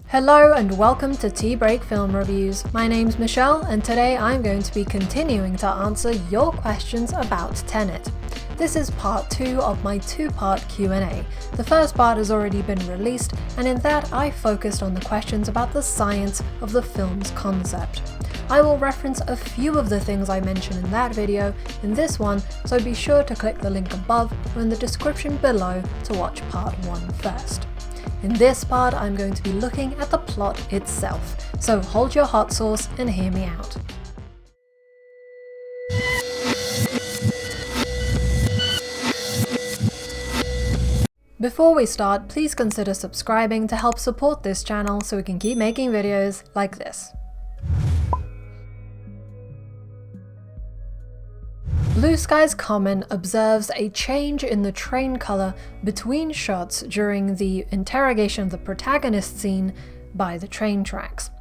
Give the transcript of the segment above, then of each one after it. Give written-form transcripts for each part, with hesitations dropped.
Hello and welcome to Tea Break Film Reviews. My name's Michelle and today I'm going to be continuing to answer your questions about Tenet. This is part 2 of my 2-part Q&A. The first part has already been released and in that I focused on the questions about the science of the film's concept. I will reference a few of the things I mentioned in that video in this one, so be sure to click the link above or in the description below to watch part 1 first. In this part, I'm going to be looking at the plot itself, so hold your hot sauce and hear me out. Before we start, please consider subscribing to help support this channel so we can keep making videos like this. Blue Sky's Common observes a change in the train colour between shots during the interrogation of the protagonist scene by the train tracks.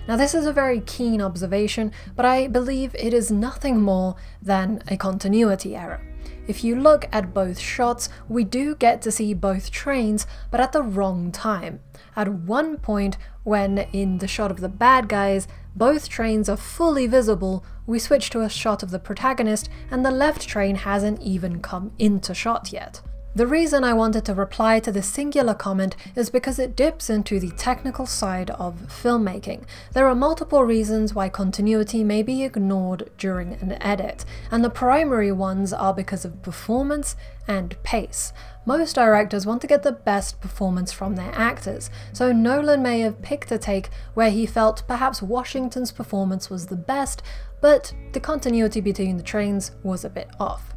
Now this is a very keen observation, but I believe it is nothing more than a continuity error. If you look at both shots, we do get to see both trains, but at the wrong time. At one point, when in the shot of the bad guys, both trains are fully visible, we switch to a shot of the protagonist and the left train hasn't even come into shot yet. The reason I wanted to reply to this singular comment is because it dips into the technical side of filmmaking. There are multiple reasons why continuity may be ignored during an edit, and the primary ones are because of performance and pace. Most directors want to get the best performance from their actors, so Nolan may have picked a take where he felt perhaps Washington's performance was the best, but the continuity between the trains was a bit off.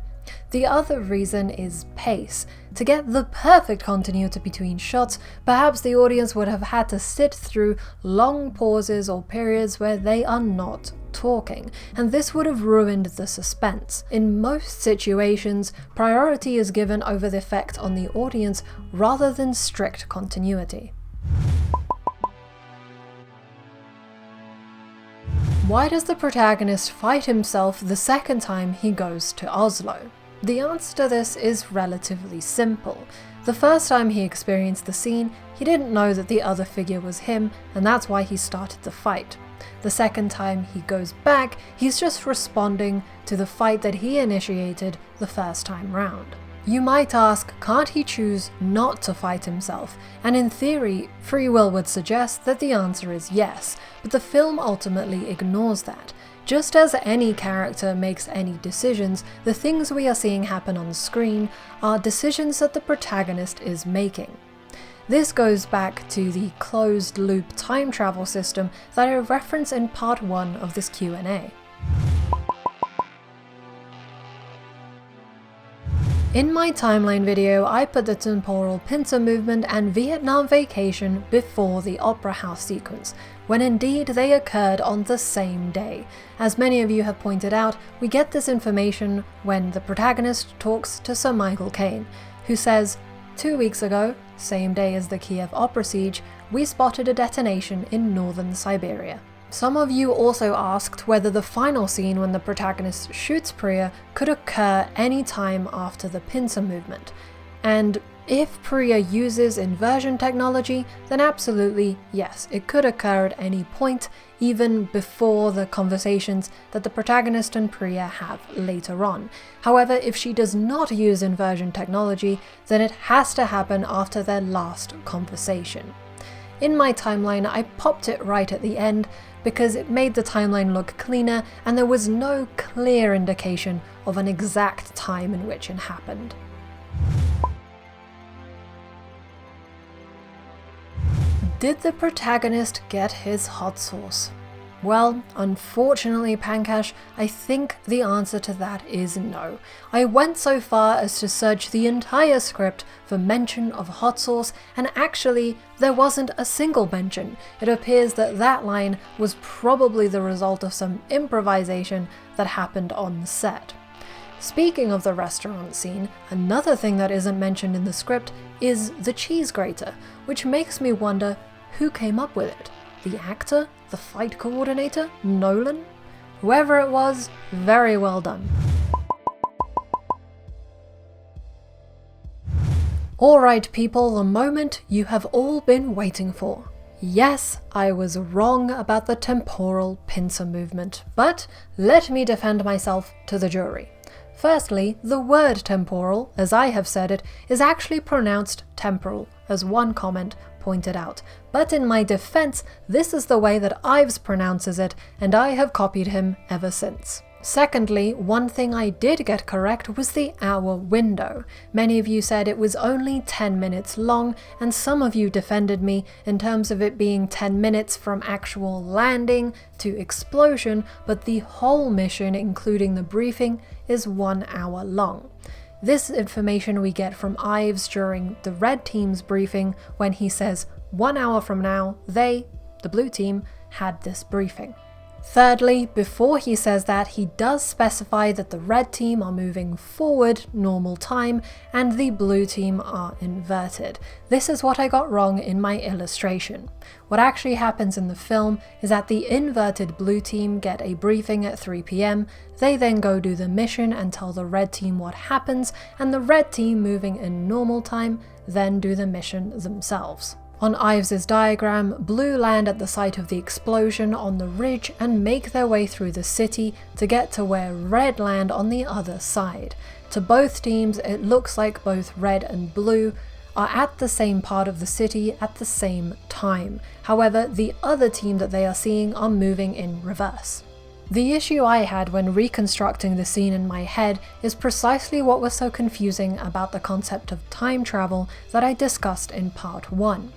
The other reason is pace. To get the perfect continuity between shots, perhaps the audience would have had to sit through long pauses or periods where they are not talking, and this would have ruined the suspense. In most situations, priority is given over the effect on the audience rather than strict continuity. Why does the protagonist fight himself the second time he goes to Oslo? The answer to this is relatively simple. The first time he experienced the scene, he didn't know that the other figure was him, and that's why he started the fight. The second time he goes back, he's just responding to the fight that he initiated the first time round. You might ask, can't he choose not to fight himself? And in theory, free will would suggest that the answer is yes, but the film ultimately ignores that. Just as any character makes any decisions, the things we are seeing happen on screen are decisions that the protagonist is making. This goes back to the closed-loop time travel system that I reference in part 1 of this Q&A. In my timeline video, I put the temporal pincer movement and Vietnam vacation before the opera house sequence, when indeed they occurred on the same day. As many of you have pointed out, we get this information when the protagonist talks to Sir Michael Caine, who says, 2 weeks ago, same day as the Kiev opera siege, we spotted a detonation in northern Siberia. Some of you also asked whether the final scene when the protagonist shoots Priya could occur any time after the pincer movement. And if Priya uses inversion technology, then absolutely yes, it could occur at any point, even before the conversations that the protagonist and Priya have later on. However, if she does not use inversion technology, then it has to happen after their last conversation. In my timeline, I popped it right at the end because it made the timeline look cleaner and there was no clear indication of an exact time in which it happened. Did the protagonist get his hot sauce? Well, unfortunately, Pankaj, I think the answer to that is no. I went so far as to search the entire script for mention of hot sauce, and actually, there wasn't a single mention. It appears that that line was probably the result of some improvisation that happened on set. Speaking of the restaurant scene, another thing that isn't mentioned in the script is the cheese grater, which makes me wonder who came up with it. The actor? The fight coordinator? Nolan? Whoever it was, very well done. Alright people, the moment you have all been waiting for. Yes, I was wrong about the temporal pincer movement, but let me defend myself to the jury. Firstly, the word temporal, as I have said it, is actually pronounced temporal, as one comment pointed out. But in my defense, this is the way that Ives pronounces it, and I have copied him ever since. Secondly, one thing I did get correct was the hour window. Many of you said it was only 10 minutes long, and some of you defended me in terms of it being 10 minutes from actual landing to explosion, but the whole mission, including the briefing, is 1 hour long. This information we get from Ives during the red team's briefing when he says 1 hour from now, they, the blue team, had this briefing. Thirdly, before he says that, he does specify that the red team are moving forward normal time and the blue team are inverted. This is what I got wrong in my illustration. What actually happens in the film is that the inverted blue team get a briefing at 3 PM, they then go do the mission and tell the red team what happens, and the red team moving in normal time then do the mission themselves. On Ives' diagram, blue land at the site of the explosion on the ridge and make their way through the city to get to where red land on the other side. To both teams, it looks like both red and blue are at the same part of the city at the same time. However, the other team that they are seeing are moving in reverse. The issue I had when reconstructing the scene in my head is precisely what was so confusing about the concept of time travel that I discussed in part 1.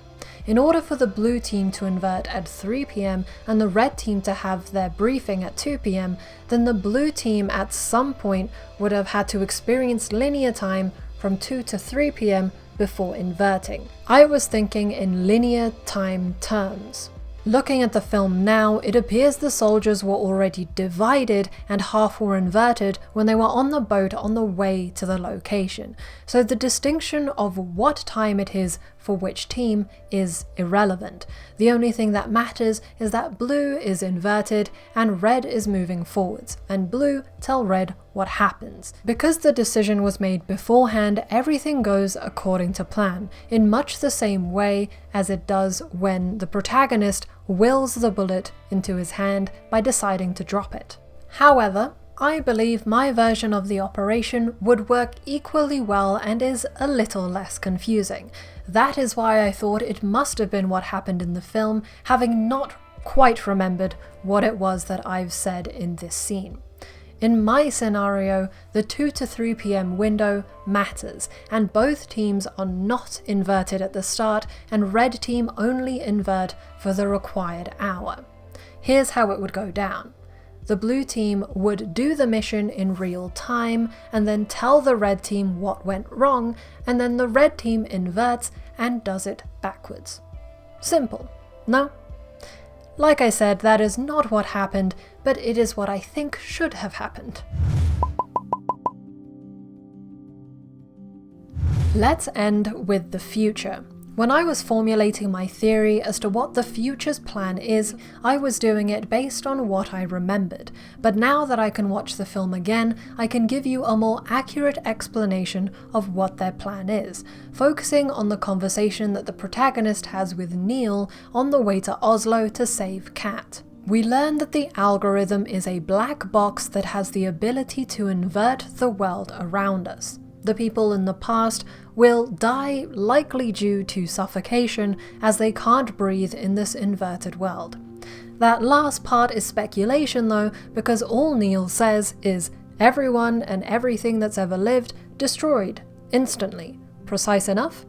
In order for the blue team to invert at 3 PM and the red team to have their briefing at 2 PM, then the blue team at some point would have had to experience linear time from 2 to 3 PM before inverting. I was thinking in linear time terms. Looking at the film now, it appears the soldiers were already divided and half were inverted when they were on the boat on the way to the location. So the distinction of what time it is for which team is irrelevant. The only thing that matters is that blue is inverted and red is moving forwards, and blue tell red what happens. Because the decision was made beforehand, everything goes according to plan, in much the same way as it does when the protagonist wills the bullet into his hand by deciding to drop it. However, I believe my version of the operation would work equally well and is a little less confusing. That is why I thought it must have been what happened in the film, having not quite remembered what it was that I've said in this scene. In my scenario, the 2 to 3 PM window matters, and both teams are not inverted at the start, and red team only invert for the required hour. Here's how it would go down. The blue team would do the mission in real time and then tell the red team what went wrong, and then the red team inverts and does it backwards. Simple, no? Like I said, that is not what happened, but it is what I think should have happened. Let's end with the future. When I was formulating my theory as to what the future's plan is, I was doing it based on what I remembered, but now that I can watch the film again, I can give you a more accurate explanation of what their plan is, focusing on the conversation that the protagonist has with Neil on the way to Oslo to save Kat. We learn that the algorithm is a black box that has the ability to invert the world around us. The people in the past will die, likely due to suffocation, as they can't breathe in this inverted world. That last part is speculation though, because all Neil says is, everyone and everything that's ever lived, destroyed, instantly. Precise enough?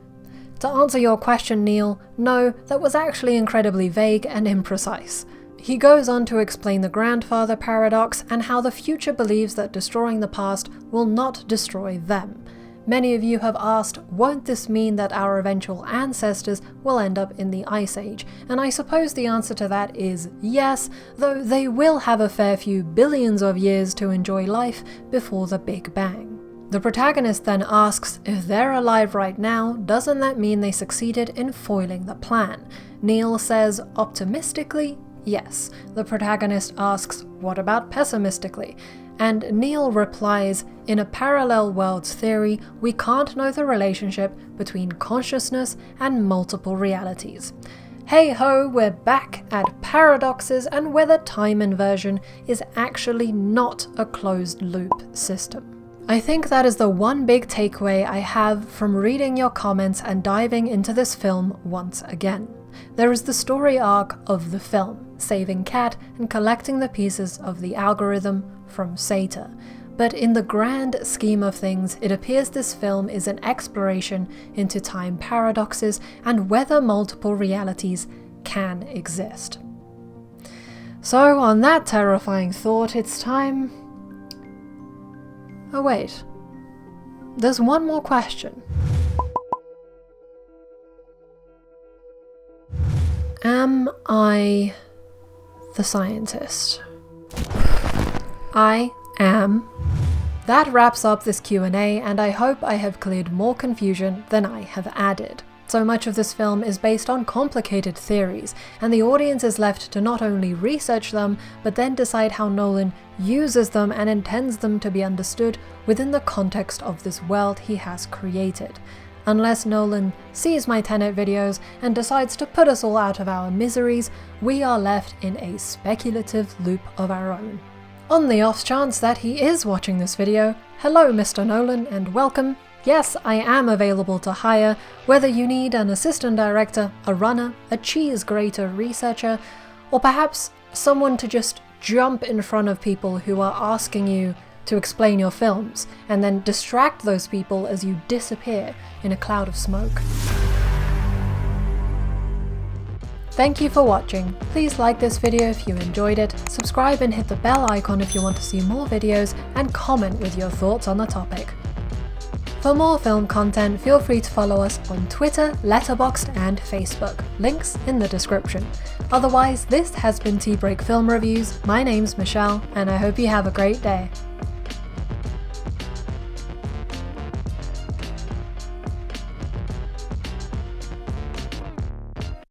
To answer your question, Neil, no, that was actually incredibly vague and imprecise. He goes on to explain the grandfather paradox and how the future believes that destroying the past will not destroy them. Many of you have asked, won't this mean that our eventual ancestors will end up in the Ice Age? And I suppose the answer to that is yes, though they will have a fair few billions of years to enjoy life before the Big Bang. The protagonist then asks, if they're alive right now, doesn't that mean they succeeded in foiling the plan? Neil says, optimistically, yes. The protagonist asks, what about pessimistically? And Neil replies, in a parallel worlds theory, we can't know the relationship between consciousness and multiple realities. Hey ho, we're back at paradoxes and whether time inversion is actually not a closed loop system. I think that is the one big takeaway I have from reading your comments and diving into this film once again. There is the story arc of the film, saving Kat and collecting the pieces of the algorithm from Sata. But in the grand scheme of things, it appears this film is an exploration into time paradoxes and whether multiple realities can exist. So on that terrifying thought, it's time... Oh wait, there's one more question. Am I the scientist? I am. That wraps up this Q&A, and I hope I have cleared more confusion than I have added. So much of this film is based on complicated theories, and the audience is left to not only research them, but then decide how Nolan uses them and intends them to be understood within the context of this world he has created. Unless Nolan sees my Tenet videos and decides to put us all out of our miseries, we are left in a speculative loop of our own. On the off chance that he is watching this video, hello Mr. Nolan and welcome. Yes, I am available to hire, whether you need an assistant director, a runner, a cheese grater researcher, or perhaps someone to just jump in front of people who are asking you to explain your films, and then distract those people as you disappear in a cloud of smoke. Thank you for watching. Please like this video if you enjoyed it, subscribe and hit the bell icon if you want to see more videos, and comment with your thoughts on the topic. For more film content, feel free to follow us on Twitter, Letterboxd and Facebook. Links in the description. Otherwise, this has been Tea Break Film Reviews. My name's Michelle, and I hope you have a great day.